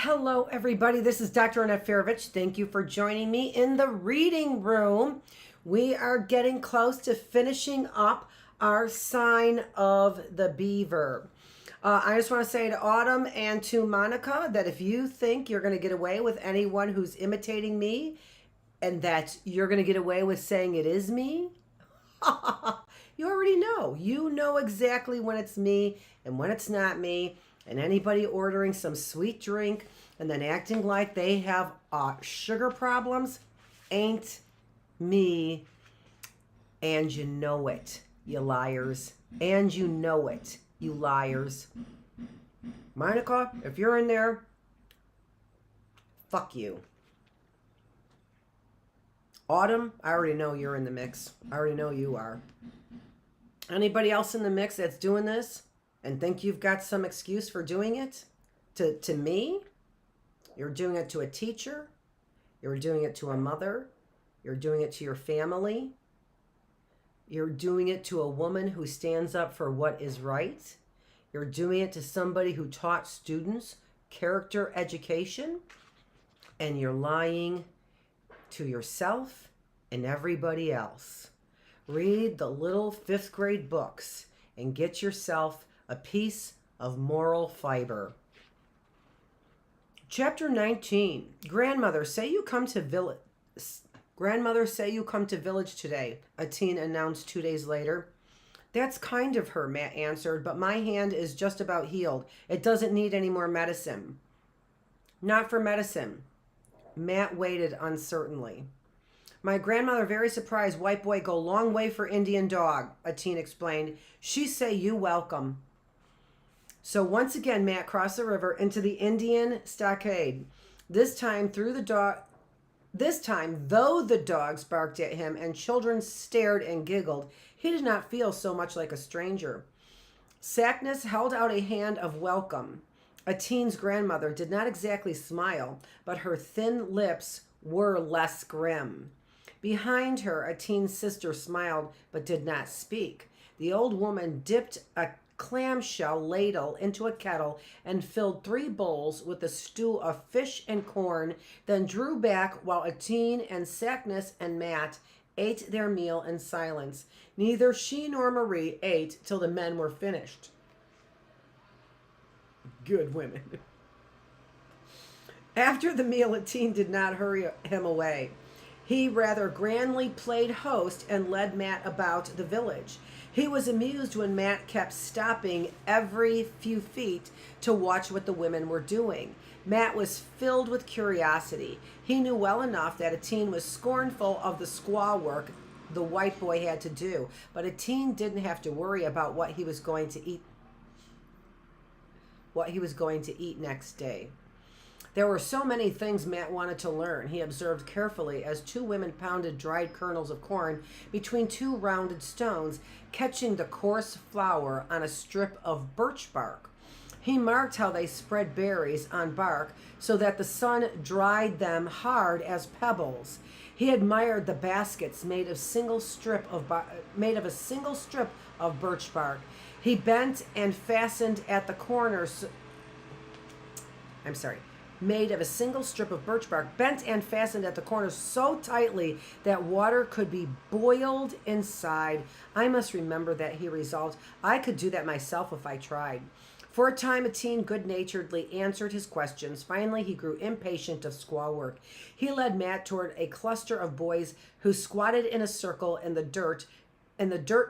Hello, everybody. This is Dr. Annette Feravich. Thank you for joining me in the reading room. We are getting close to finishing up our sign of the Beaver. I just want to say to Autumn and to Monica that if you think you're going to get away with anyone who's imitating me and that you're going to get away with saying it is me, you already know. You know exactly when it's me and when it's not me. And anybody ordering some sweet drink and then acting like they have sugar problems ain't me. And you know it, you liars. And you know it, you liars. Monica, if you're in there, fuck you. Autumn, I already know you're in the mix. I already know you are. Anybody else in the mix that's doing this and think you've got some excuse for doing it? To me? You're doing it to a teacher. You're doing it to a mother. You're doing it to your family. You're doing it to a woman who stands up for what is right. You're doing it to somebody who taught students character education. And you're lying to yourself and everybody else. Read the little 5th grade books and get yourself a piece of moral fiber. Chapter 19. Grandmother, say you come to village. Grandmother, say you come to village today, a teen announced 2 days later. That's kind of her, Matt answered, but my hand is just about healed. It doesn't need any more medicine. Not for medicine. Matt waited uncertainly. My grandmother very surprised white boy go long way for Indian dog, a teen explained. She say you welcome. So once again, Matt crossed the river into the Indian stockade. This time, though the dogs barked at him and children stared and giggled, he did not feel so much like a stranger. Sackness held out a hand of welcome. A teen's grandmother did not exactly smile, but her thin lips were less grim. Behind her, a teen's sister smiled but did not speak. The old woman dipped a clamshell ladle into a kettle and filled 3 bowls with a stew of fish and corn, then drew back while a teen and Sackness and Matt ate their meal in silence. Neither she nor Marie ate till the men were finished. Good women. After the meal, a teen did not hurry him away. He rather grandly played host and led Matt about the village. He was amused when Matt kept stopping every few feet to watch what the women were doing. Matt was filled with curiosity. He knew well enough that a teen was scornful of the squaw work the white boy had to do, but a teen didn't have to worry about what he was going to eat next day. There were so many things Matt wanted to learn. He observed carefully as 2 women pounded dried kernels of corn between 2 rounded stones, catching the coarse flour on a strip of birch bark. He marked how they spread berries on bark so that the sun dried them hard as pebbles. He admired the baskets made of a single strip of birch bark. He bent and fastened at the corners. Made of a single strip of birch bark, bent and fastened at the corners so tightly that water could be boiled inside. I must remember that, he resolved. I could do that myself if I tried. For a time, a teen good-naturedly answered his questions. Finally, he grew impatient of squaw work. He led Matt toward a cluster of boys who squatted in a circle in the dirt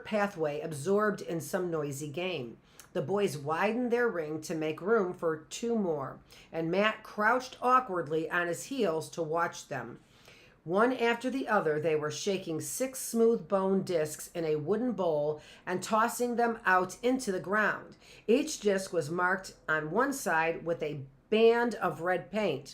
pathway, absorbed in some noisy game. The boys widened their ring to make room for 2 more, and Matt crouched awkwardly on his heels to watch them. One after the other, they were shaking 6 smooth bone discs in a wooden bowl and tossing them out into the ground. Each disc was marked on one side with a band of red paint.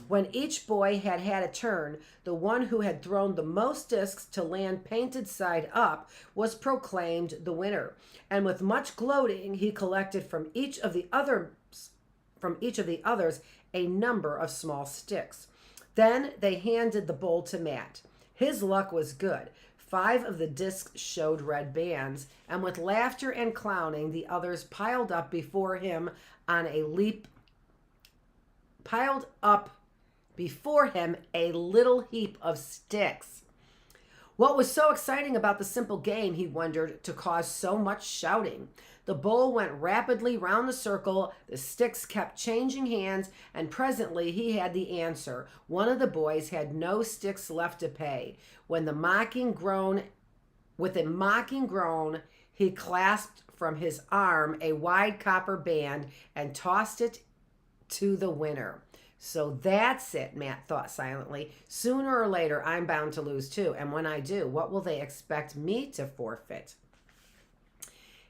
When each boy had had a turn, the one who had thrown the most discs to land painted side up was proclaimed the winner. And with much gloating, he collected from each of the others a number of small sticks. Then they handed the bowl to Matt. His luck was good. 5 of the discs showed red bands, and with laughter and clowning, the others piled up before him on a piled up before him a little heap of sticks. What was so exciting about the simple game, he wondered, to cause so much shouting? The bowl went rapidly round the circle, the sticks kept changing hands, and presently he had the answer. One of the boys had no sticks left to pay. With a mocking groan, he clasped from his arm a wide copper band and tossed it to the winner. So that's it, Matt thought silently. Sooner or later, I'm bound to lose too. And when I do, what will they expect me to forfeit?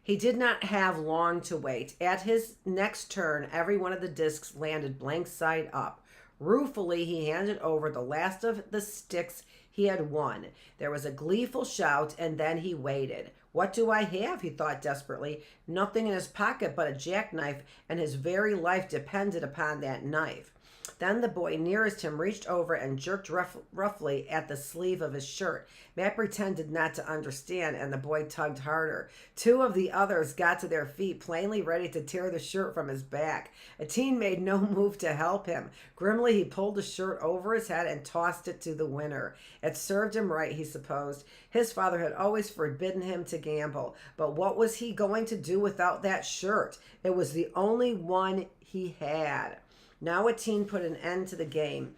He did not have long to wait. At his next turn, every one of the discs landed blank side up. Ruefully, he handed over the last of the sticks he had won. There was a gleeful shout, and then he waited. What do I have? He thought desperately. Nothing in his pocket but a jackknife, and his very life depended upon that knife. Then the boy nearest him reached over and jerked roughly at the sleeve of his shirt. Matt pretended not to understand, and the boy tugged harder. Two of the others got to their feet, plainly ready to tear the shirt from his back. A teen made no move to help him. Grimly, he pulled the shirt over his head and tossed it to the winner. It served him right, he supposed. His father had always forbidden him to gamble, but what was he going to do without that shirt? It was the only one he had. Now a teen put an end to the game.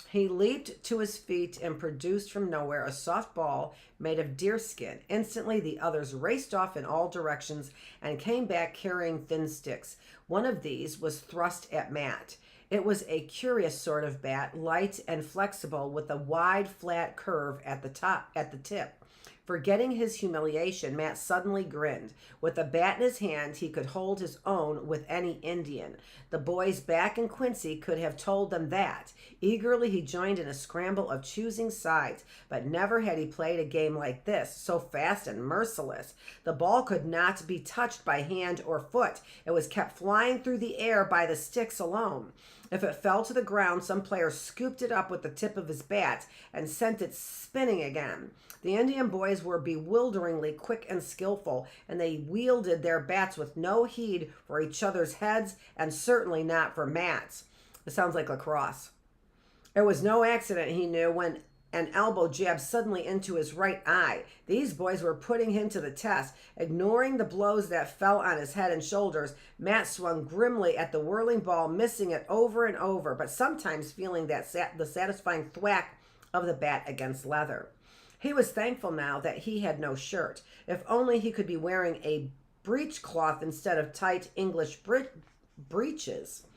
He leaped to his feet and produced from nowhere a soft ball made of deerskin. Instantly, the others raced off in all directions and came back carrying thin sticks. One of these was thrust at Matt. It was a curious sort of bat, light and flexible, with a wide, flat curve at the tip. Forgetting his humiliation, Matt suddenly grinned. With a bat in his hand, he could hold his own with any Indian. The boys back in Quincy could have told them that. Eagerly, he joined in a scramble of choosing sides, but never had he played a game like this, so fast and merciless. The ball could not be touched by hand or foot. It was kept flying through the air by the sticks alone. If it fell to the ground, some player scooped it up with the tip of his bat and sent it spinning again. The Indian boys were bewilderingly quick and skillful, and they wielded their bats with no heed for each other's heads, and certainly not for Matt's. It sounds like lacrosse. It was no accident, he knew, when an elbow jabbed suddenly into his right eye. These boys were putting him to the test. Ignoring the blows that fell on his head and shoulders, Matt swung grimly at the whirling ball, missing it over and over, but sometimes feeling the satisfying thwack of the bat against leather. He was thankful now that he had no shirt. If only he could be wearing a breechcloth instead of tight English breeches.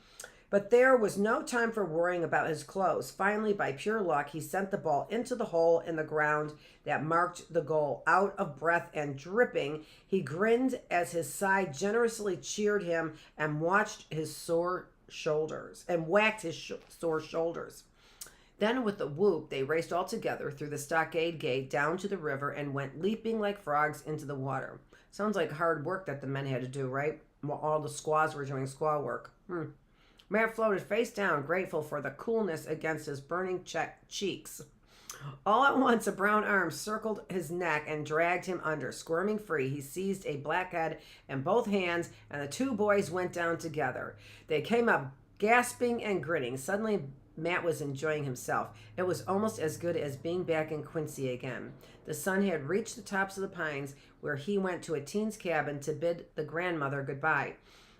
But there was no time for worrying about his clothes. Finally, by pure luck, he sent the ball into the hole in the ground that marked the goal. Out of breath and dripping, he grinned as his side generously cheered him and whacked his sore shoulders. Then, with a whoop, they raced all together through the stockade gate down to the river and went leaping like frogs into the water. Sounds like hard work that the men had to do, right? While all the squaws were doing squaw work. Matt floated face down, grateful for the coolness against his burning cheeks. All at once, a brown arm circled his neck and dragged him under. Squirming free, he seized a black head in both hands, and the two boys went down together. They came up gasping and grinning. Suddenly, Matt was enjoying himself. It was almost as good as being back in Quincy again. The sun had reached the tops of the pines, where he went to a teen's cabin to bid the grandmother goodbye.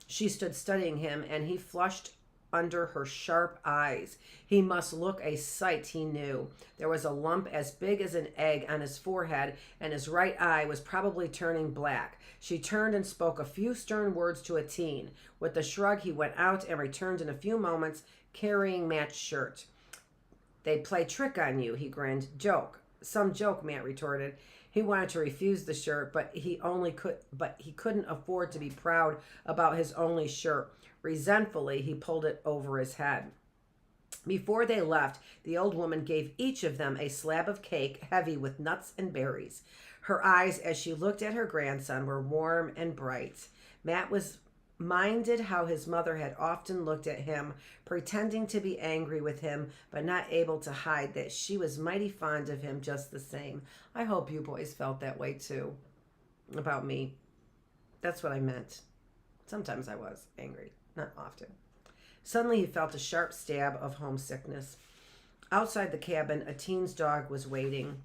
She stood studying him, and he flushed under her sharp eyes. He must look a sight, he knew. There was a lump as big as an egg on his forehead, and his right eye was probably turning black. She turned and spoke a few stern words to a teen. With a shrug, he went out and returned in a few moments, carrying Matt's shirt. "They'd play trick on you," he grinned. "Joke." "Some joke," Matt retorted. He wanted to refuse the shirt, but he couldn't afford to be proud about his only shirt. Resentfully, he pulled it over his head. Before they left, the old woman gave each of them a slab of cake heavy with nuts and berries. Her eyes, as she looked at her grandson, were warm and bright. Matt was minded how his mother had often looked at him, pretending to be angry with him, but not able to hide that she was mighty fond of him just the same. I hope you boys felt that way too about me. That's what I meant. Sometimes I was angry, not often. Suddenly he felt a sharp stab of homesickness. Outside the cabin, a teen's dog was waiting.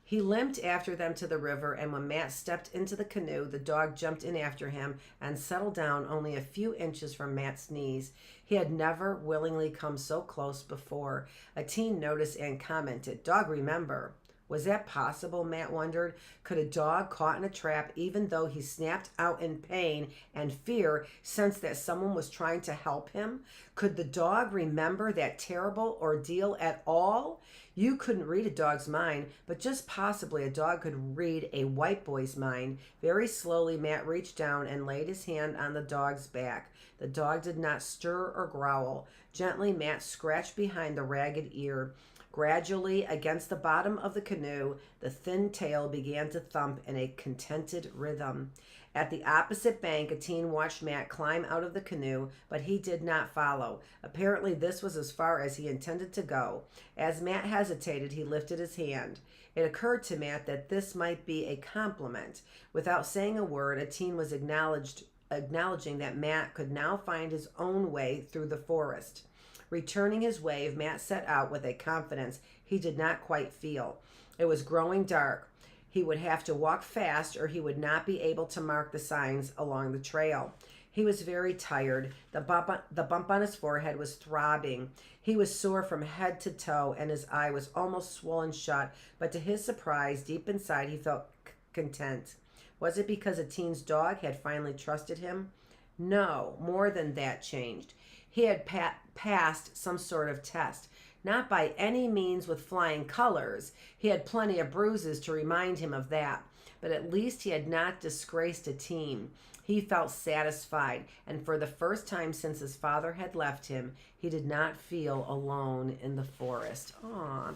He limped after them to the river, and when Matt stepped into the canoe, the dog jumped in after him and settled down only a few inches from Matt's knees. He had never willingly come so close before. A teen noticed and commented, "Dog, remember." Was that possible, Matt wondered? Could a dog caught in a trap, even though he snapped out in pain and fear, sense that someone was trying to help him? Could the dog remember that terrible ordeal at all? You couldn't read a dog's mind, but just possibly a dog could read a white boy's mind. Very slowly, Matt reached down and laid his hand on the dog's back. The dog did not stir or growl. Gently, Matt scratched behind the ragged ear. Gradually, against the bottom of the canoe, the thin tail began to thump in a contented rhythm. At the opposite bank, a teen watched Matt climb out of the canoe, but he did not follow. Apparently, this was as far as he intended to go. As Matt hesitated, he lifted his hand. It occurred to Matt that this might be a compliment. Without saying a word, a teen was acknowledging that Matt could now find his own way through the forest. Returning his wave, Matt set out with a confidence he did not quite feel. It was growing dark. He would have to walk fast or he would not be able to mark the signs along the trail. He was very tired. The bump on his forehead was throbbing. He was sore from head to toe and his eye was almost swollen shut, but to his surprise, deep inside, he felt content. Was it because a teen's dog had finally trusted him? No, more than that changed. He had passed some sort of test. Not by any means with flying colors. He had plenty of bruises to remind him of that. But at least he had not disgraced a teen. He felt satisfied, and for the first time since his father had left him, he did not feel alone in the forest. Aww.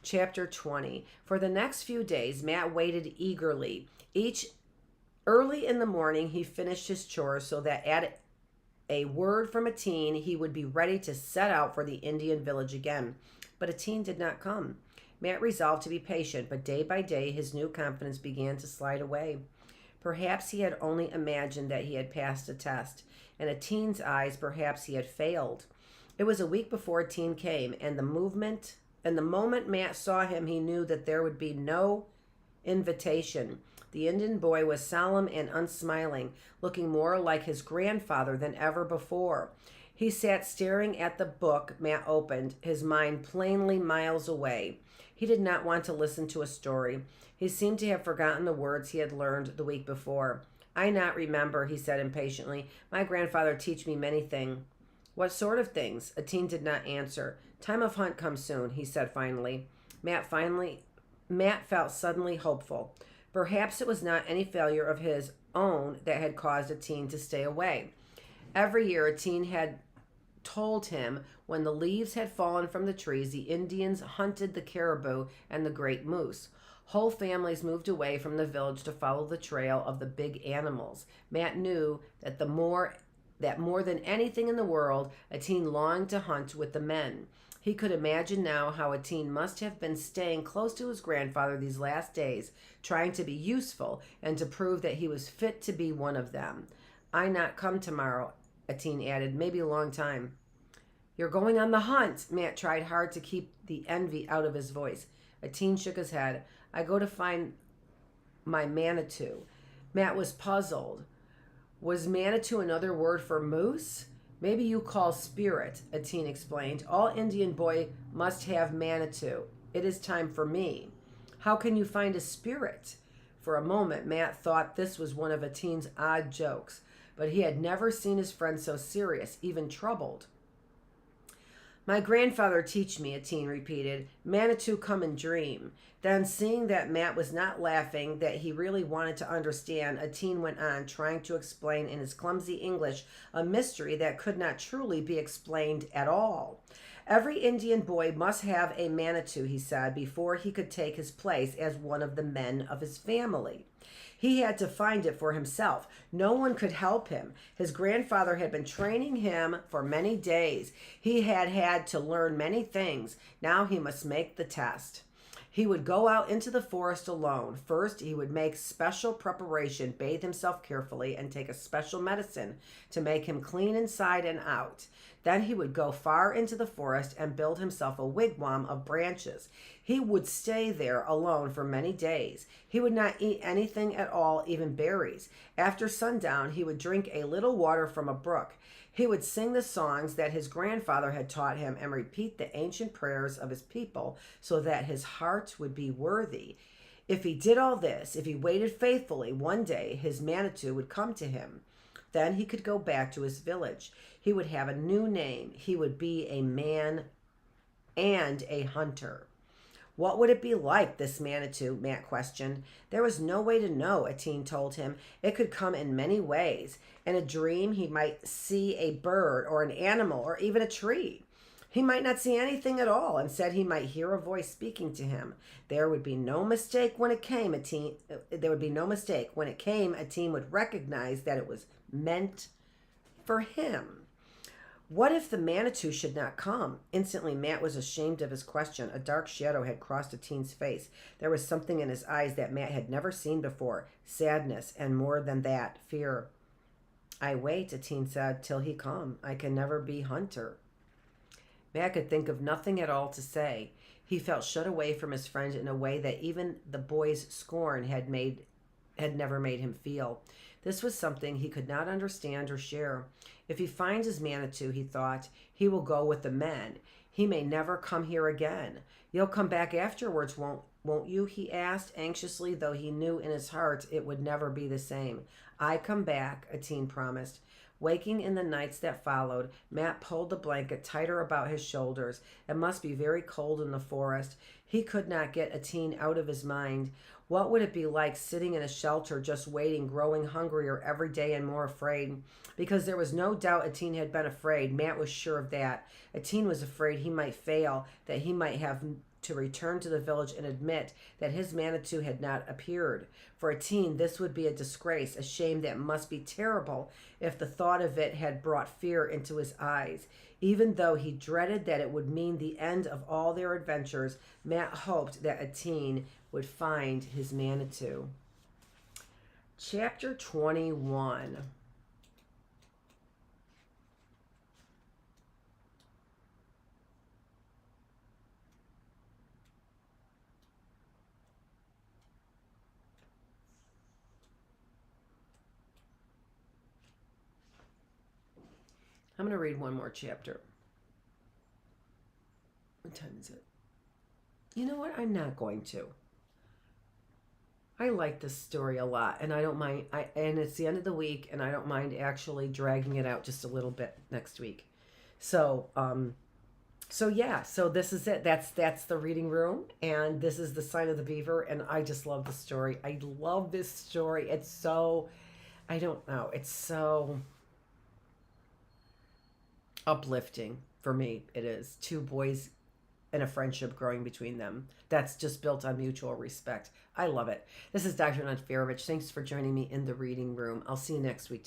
Chapter 20. For the next few days, Matt waited eagerly. Early in the morning, he finished his chores so that at a word from a teen, he would be ready to set out for the Indian village again. But a teen did not come. Matt resolved to be patient, but day by day his new confidence began to slide away. Perhaps he had only imagined that he had passed a test. In a teen's eyes, perhaps he had failed. It was a week before a teen came, and the moment Matt saw him, he knew that there would be no invitation. The Indian boy was solemn and unsmiling, looking more like his grandfather than ever before. He sat staring at the book Matt opened, his mind plainly miles away. He did not want to listen to a story. He seemed to have forgotten the words he had learned the week before. "I not remember," he said impatiently. "My grandfather teach me many things." "What sort of things?" A teen did not answer. "Time of hunt comes soon," he said finally. Matt felt suddenly hopeful. Perhaps it was not any failure of his own that had caused a teen to stay away. Every year a teen had told him when the leaves had fallen from the trees, the Indians hunted the caribou and the great moose. Whole families moved away from the village to follow the trail of the big animals. Matt knew that more than anything in the world, a teen longed to hunt with the men. He could imagine now how a teen must have been staying close to his grandfather these last days, trying to be useful and to prove that he was fit to be one of them. "I not come tomorrow," a teen added, "maybe a long time." "You're going on the hunt," Matt tried hard to keep the envy out of his voice. A teen shook his head. "I go to find my Manitou." Matt was puzzled. Was Manitou another word for moose? "Maybe you call spirit," a teen explained. "All Indian boy must have Manitou. It is time for me." "How can you find a spirit?" For a moment, Matt thought this was one of a teen's odd jokes, but he had never seen his friend so serious, even troubled. "My grandfather teach me," a teen repeated. "Manitou come and dream." Then, seeing that Matt was not laughing, that he really wanted to understand, a teen went on, trying to explain in his clumsy English a mystery that could not truly be explained at all. "Every Indian boy must have a Manitou," he said, "before he could take his place as one of the men of his family. He had to find it for himself. No one could help him. His grandfather had been training him for many days. He had had to learn many things. Now he must make the test." He would go out into the forest alone. First, he would make special preparation, bathe himself carefully, and take a special medicine to make him clean inside and out. Then he would go far into the forest and build himself a wigwam of branches. He would stay there alone for many days. He would not eat anything at all, even berries. After sundown, he would drink a little water from a brook. He would sing the songs that his grandfather had taught him and repeat the ancient prayers of his people so that his heart would be worthy. If he did all this, if he waited faithfully, one day his Manitou would come to him. Then he could go back to his village. He would have a new name. He would be a man and a hunter. What would it be like, this Manitou? Matt questioned. There was no way to know, Atene told him. It could come in many ways. In a dream, he might see a bird or an animal or even a tree. He might not see anything at all. Instead, he might hear a voice speaking to him. There would be no mistake when it came. Atene would recognize that it was meant for him. What if the Manitou should not come? Instantly, Matt was ashamed of his question. A dark shadow had crossed Atene's face. There was something in his eyes that Matt had never seen before. Sadness, and more than that, fear. I wait, Atene said, till he come. I can never be hunter. Matt could think of nothing at all to say. He felt shut away from his friend in a way that even the boy's scorn had never made him feel. This was something he could not understand or share. If he finds his Manitou, he thought, he will go with the men. He may never come here again. You'll come back afterwards, won't you? He asked anxiously, though he knew in his heart it would never be the same. I come back, Atene promised. Waking in the nights that followed, Matt pulled the blanket tighter about his shoulders. It must be very cold in the forest. He could not get Atene out of his mind. What would it be like sitting in a shelter, just waiting, growing hungrier every day and more afraid? Because there was no doubt Atene had been afraid. Matt was sure of that. Atene was afraid he might fail, that he might have to return to the village and admit that his Manitou had not appeared. For Atene, this would be a disgrace, a shame that must be terrible if the thought of it had brought fear into his eyes. Even though he dreaded that it would mean the end of all their adventures, Matt hoped that Atene would find his Manitou. Chapter 21. I'm going to read one more chapter. What time is it? You know what? I'm not going to. I like this story a lot, and I don't mind. And it's the end of the week, and I don't mind actually dragging it out just a little bit next week. So yeah. So this is it. That's the reading room, and this is the Sign of the Beaver, and I just love the story. I love this story. It's so, I don't know. It's so uplifting for me. It is. Two boys and a friendship growing between them that's just built on mutual respect. I love it. This is Dr. Annette Feravich. Thanks for joining me in the reading room. I'll see you next week.